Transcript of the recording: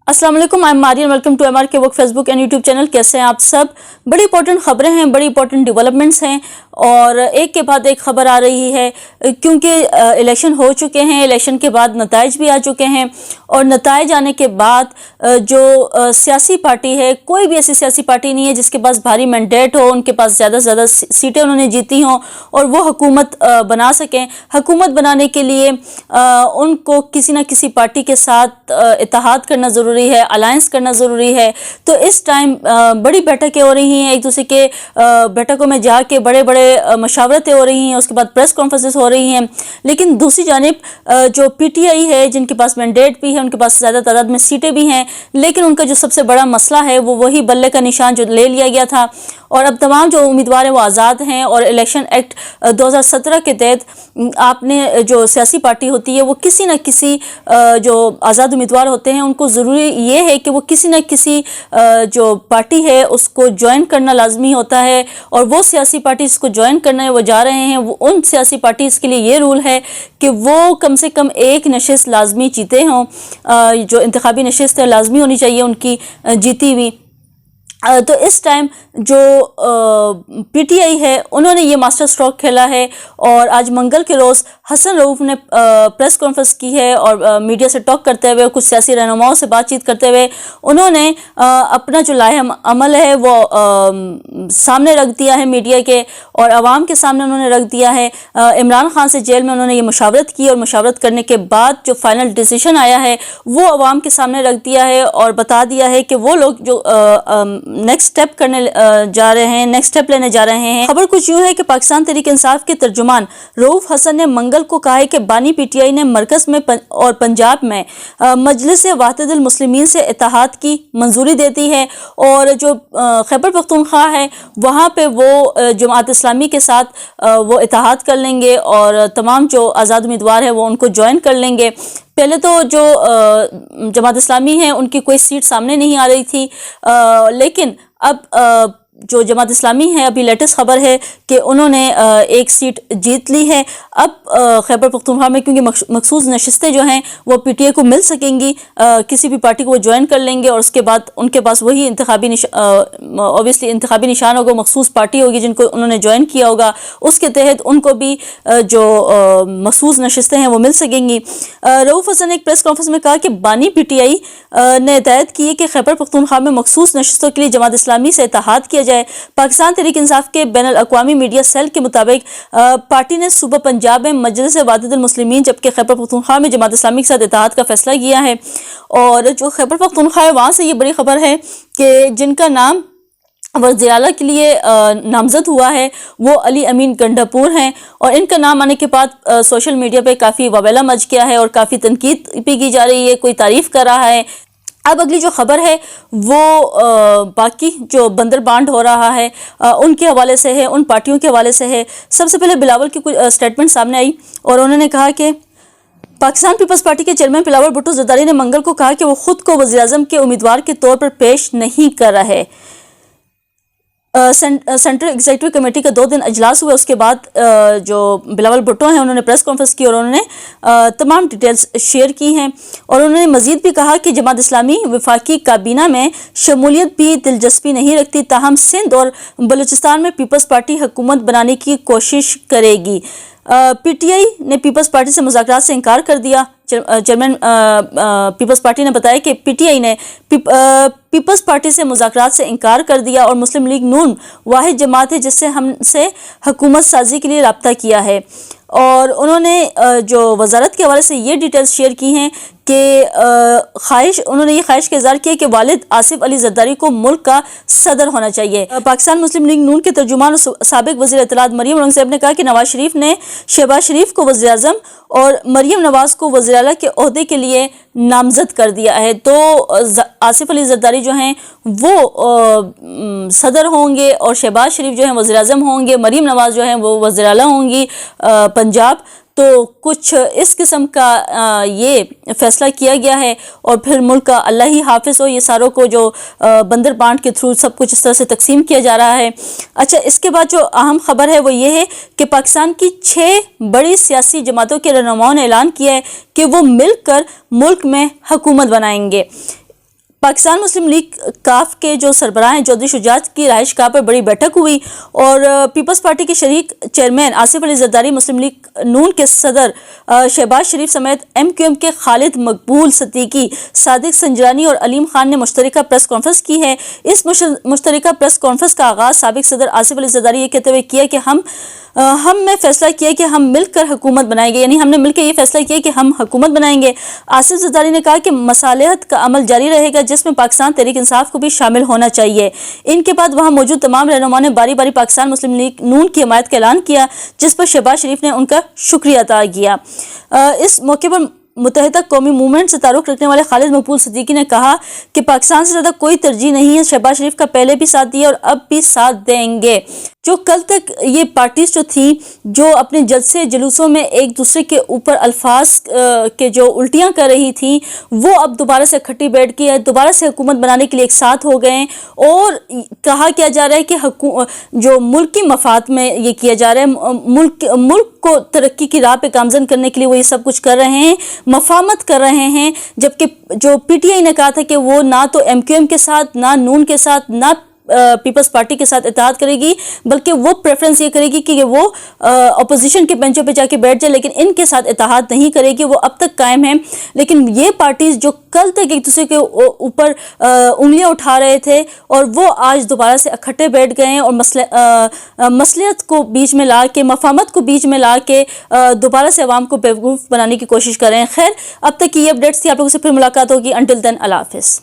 अस्सलाम वालेकुम, I am Marian. Welcome to MRK work Facebook and YouTube channel. कैसे हैं आप सब? बड़ी इंपॉर्टेंट खबरें हैं, बड़ी इंपॉर्टेंट डेवलपमेंट्स हैं और एक के बाद एक खबर आ रही है क्योंकि इलेक्शन हो चुके हैं, इलेक्शन के बाद नताइज भी आ चुके हैं और नताइज आने के बाद जो सियासी पार्टी है, कोई भी ऐसी सियासी पार्टी नहीं है जिसके पास भारी मैंडेट हो, उनके पास ज़्यादा से ज़्यादा सीटें उन्होंने जीती हों और वो हुकूमत बना सकें। हुकूमत बनाने के लिए उनको किसी न किसी पार्टी के साथ इत्तेहाद करना ज़रूरी है, अलायंस करना ज़रूरी है। तो इस टाइम बड़ी बैठकें हो रही हैं, एक दूसरे के बैठकों में जाके बड़े बड़े मशावरतें हो रही हैं, उसके बाद प्रेस कॉन्फ्रेंसेस हो रही हैं। लेकिन दूसरी जानिब जो PTI है, जिनके पास मैंडेट भी है, उनके पास ज़्यादा तादाद में सीटें भी हैं, लेकिन उनका जो सबसे बड़ा मसला है वो वही बल्ले का निशान जो ले लिया गया था और अब तमाम जो उम्मीदवार हैं वो आज़ाद हैं। और इलेक्शन एक्ट 2017 के तहत आपने जो सियासी पार्टी होती है वो किसी न किसी जो आज़ाद उम्मीदवार होते हैं उनको ज़रूरी ये है कि वो किसी न किसी जो पार्टी है उसको ज्वाइन करना लाजमी होता है और वो सियासी पार्टी जिसको ज्वाइन करना है वो जा रहे हैं, वो उन सियासी पार्टीज़ के लिए ये रूल है कि वो कम से कम एक नशिस्त लाजमी जीते हों, जो इंतखाबी नशिस्त है लाजमी होनी चाहिए उनकी जीती हुई। तो इस टाइम जो PTI है उन्होंने ये मास्टर स्ट्रोक खेला है और आज मंगल के रोज़ हसन रऊफ ने प्रेस कॉन्फ्रेंस की है और मीडिया से टॉक करते हुए, कुछ सियासी रहनुमाओं से बातचीत करते हुए उन्होंने अपना जो लाहे अमल है वो सामने रख दिया है मीडिया के और आवाम के सामने उन्होंने रख दिया है। इमरान खान से जेल में उन्होंने ये मुशावरत की और मुशावरत करने के बाद जो फाइनल डिसीजन आया है वो आवाम के सामने रख दिया है और बता दिया है कि वो लोग जो नेक्स्ट स्टेप करने जा रहे हैं, नेक्स्ट स्टेप लेने जा रहे हैं। खबर कुछ यूं है कि पाकिस्तान तहरीक इंसाफ के तर्जुमान रऊफ हसन ने मंगल को कहा है कि बानी PTI ने मरकज में और पंजाब में मजलिस वाहिदुल मुस्लिमीन से इत्तेहाद की मंजूरी देती है और जो खैबर पख्तूनख्वा है वहाँ पे वो जमात इस्लामी के साथ वो इत्तेहाद कर लेंगे और तमाम जो आज़ाद उम्मीदवार है वो उनको ज्वाइन कर लेंगे। पहले तो जो जमात इस्लामी है उनकी कोई सीट सामने नहीं आ रही थी, लेकिन अब जो जमात इस्लामी है अभी लेटेस्ट खबर है कि उन्होंने एक सीट जीत ली है। अब खैबर पख्तूनख्वा में क्योंकि मखसूस नशिस्तें जो हैं वो PTI को मिल सकेंगी, किसी भी पार्टी को वो ज्वाइन कर लेंगे और उसके बाद उनके पास वही ऑब्वियसली इंतखाबी निशान होगा, मखसूस पार्टी होगी जिनको उन्होंने ज्वाइन किया होगा, उसके तहत उनको भी जो मखसूस नशिस्तें हैं वो मिल सकेंगी। रऊफ हसन ने एक प्रेस कॉन्फ्रेंस में कहा कि बानी PTI ने हिदायत की है कि खैबर पख्तूनख्वा में मखसूस नशिस्तों के लिए जमात इस्लामी से इत्तेहाद किया जाए। पाकिस्तान तहरीक इंसाफ के बैनुल अक़वामी मीडिया सेल के मुताबिक पार्टी ने सूबा पंजाब में मजलिस वाहिदुल मुस्लिमीन जबकि खैबर पख्तूनख्वा में जमात इस्लामी के साथ इत्तेहाद का फैसला किया है। और जो खैबर पख्तूनख्वा है वहाँ से ये बड़ी खबर है कि जिनका नाम वज़ीर आला के लिए नामज़द हुआ है वो अली अमीन गंडापुर हैं और इनका नाम आने के बाद सोशल मीडिया पे काफ़ी वबेला मच गया है और काफ़ी तनकीद भी की जा रही है, कोई तारीफ़ कर रहा है। अब अगली जो खबर है वो बाकी जो बंदर बांट हो रहा है उनके हवाले से है, उन पार्टियों के हवाले से है। सबसे पहले बिलावल की कुछ स्टेटमेंट सामने आई और उन्होंने कहा कि पाकिस्तान पीपल्स पार्टी के चेयरमैन बिलावल भुट्टो ज़रदारी ने मंगल को कहा कि वो खुद को वज़ीर आज़म के उम्मीदवार के तौर पर पेश नहीं कर रहे। सेंट्रल एग्जीक्यूटिव कमेटी का 2 दिन अजलास हुआ, उसके बाद जो बिलावल भुट्टो हैं उन्होंने प्रेस कॉन्फ्रेंस की और उन्होंने तमाम डिटेल्स शेयर की हैं और उन्होंने मजीद भी कहा कि जमात इस्लामी वफाकी काबीना में शमूलियत भी दिलचस्पी नहीं रखती, ताहम सिंध और बलूचिस्तान में पीपल्स पार्टी हुकूमत बनाने की कोशिश करेगी। PTI ने पीपल्स पार्टी से मुज़ाकरात से इनकार कर दिया। चेयरमैन पीपल्स पार्टी ने बताया कि PTI ने पीपल्स पार्टी से मुज़ाकरात से इनकार कर दिया और मुस्लिम लीग नून वाहिद जमात है जिससे हमसे हुकूमत साजी के लिए रब्ता किया है। और उन्होंने जो वजारत के हवाले से ये डिटेल्स शेयर की हैं कि उन्होंने ये ख्वाहिश का इज़हार किया कि वालिद आसिफ अली ज़रदारी को मुल्क का सदर होना चाहिए। पाकिस्तान मुस्लिम लीग नून के तर्जुमान साबिक वज़ीर इत्तलात मरियम औरंगज़ेब ने कहा कि नवाज शरीफ ने शहबाज शरीफ को वज़ीर आज़म और मरियम नवाज़ को वज़ीर आला के ओहदे के लिए नामज़द कर दिया है। तो आसिफ अली ज़रदारी जो हैं वो सदर होंगे और शहबाज शरीफ जो हैं वज़ीर आज़म होंगे, मरियम नवाज़ जो हैं वो वज़ीर आला होंगी पंजाब। तो कुछ इस किस्म का ये फ़ैसला किया गया है और फिर मुल्क का अल्लाह ही हाफिज़ हो, ये सारों को जो बंदर बांट के थ्रू सब कुछ इस तरह से तकसीम किया जा रहा है। अच्छा, इसके बाद जो अहम खबर है वो ये है कि पाकिस्तान की 6 बड़ी सियासी जमातों के रहनुमाओं ने ऐलान किया है कि वो मिलकर मुल्क में हुकूमत बनाएंगे। پاکستان مسلم لیگ کاف کے جو سربراہ ہیں چودھری شجاعت کی رہائش گاہ پر بڑی بیٹھک ہوئی اور پیپلز پارٹی کے شریک چیئرمین آصف علی زرداری، مسلم لیگ نون کے صدر شہباز شریف سمیت ایم کیو ایم کے خالد مقبول صدیقی، صادق سنجرانی اور علیم خان نے مشترکہ پریس کانفرنس کی ہے۔ اس مشترکہ پریس کانفرنس کا آغاز سابق صدر آصف علی زرداری یہ کہتے ہوئے کیا کہ ہم نے فیصلہ کیا کہ ہم مل کر حکومت بنائیں گے، یعنی ہم نے مل کے یہ فیصلہ کیا کہ ہم حکومت بنائیں گے۔ آصف زرداری نے کہا کہ مصالحت کا عمل جاری رہے گا جس میں پاکستان تحریک انصاف کو بھی شامل ہونا چاہیے۔ ان کے بعد وہاں موجود تمام رہنما نے باری باری پاکستان مسلم لیگ نون کی حمایت کا اعلان کیا، جس پر شہباز شریف نے ان کا شکریہ ادا کیا۔ اس موقع پر متحدہ قومی موومنٹ سے تعلق رکھنے والے خالد مقبول صدیقی نے کہا کہ پاکستان سے زیادہ کوئی ترجیح نہیں ہے، شہباز شریف کا پہلے بھی ساتھ دیا اور اب بھی ساتھ دیں گے۔ جو کل تک یہ پارٹیز جو تھیں جو اپنے جلسے جلوسوں میں ایک دوسرے کے اوپر الفاظ کے جو الٹیاں کر رہی تھیں، وہ اب دوبارہ سے اکٹھی بیٹھ کے دوبارہ سے حکومت بنانے کے لیے ایک ساتھ ہو گئے اور کہا کیا جا رہا ہے کہ جو ملک کی مفاد میں یہ کیا جا رہا ہے، ملک کو ترقی کی راہ پہ گامزن کرنے کے لیے وہ یہ سب کچھ کر رہے ہیں، مفاہمت کر رہے ہیں، جبکہ جو پی ٹی آئی نے کہا تھا کہ وہ نہ تو ایم کیو ایم کے ساتھ، نہ نون کے ساتھ، نہ پیپلز پارٹی کے ساتھ اتحاد کرے گی، بلکہ وہ پریفرنس یہ کرے گی کہ وہ اپوزیشن کے بینچوں پہ جا کے بیٹھ جائے، لیکن ان کے ساتھ اتحاد نہیں کرے گی، وہ اب تک قائم ہیں۔ لیکن یہ پارٹیز جو کل تک ایک دوسرے کے اوپر انگلیاں اٹھا رہے تھے اور وہ آج دوبارہ سے اکٹھے بیٹھ گئے ہیں اور مصلحت کو بیچ میں لا کے، مفاہمت کو بیچ میں لا کے دوبارہ سے عوام کو بیوقوف بنانے کی کوشش کر رہے ہیں۔ خیر، اب تک کی یہ اپڈیٹس تھی، آپ لوگوں سے پھر ملاقات ہوگی۔ انٹل دین، اللہ حافظ۔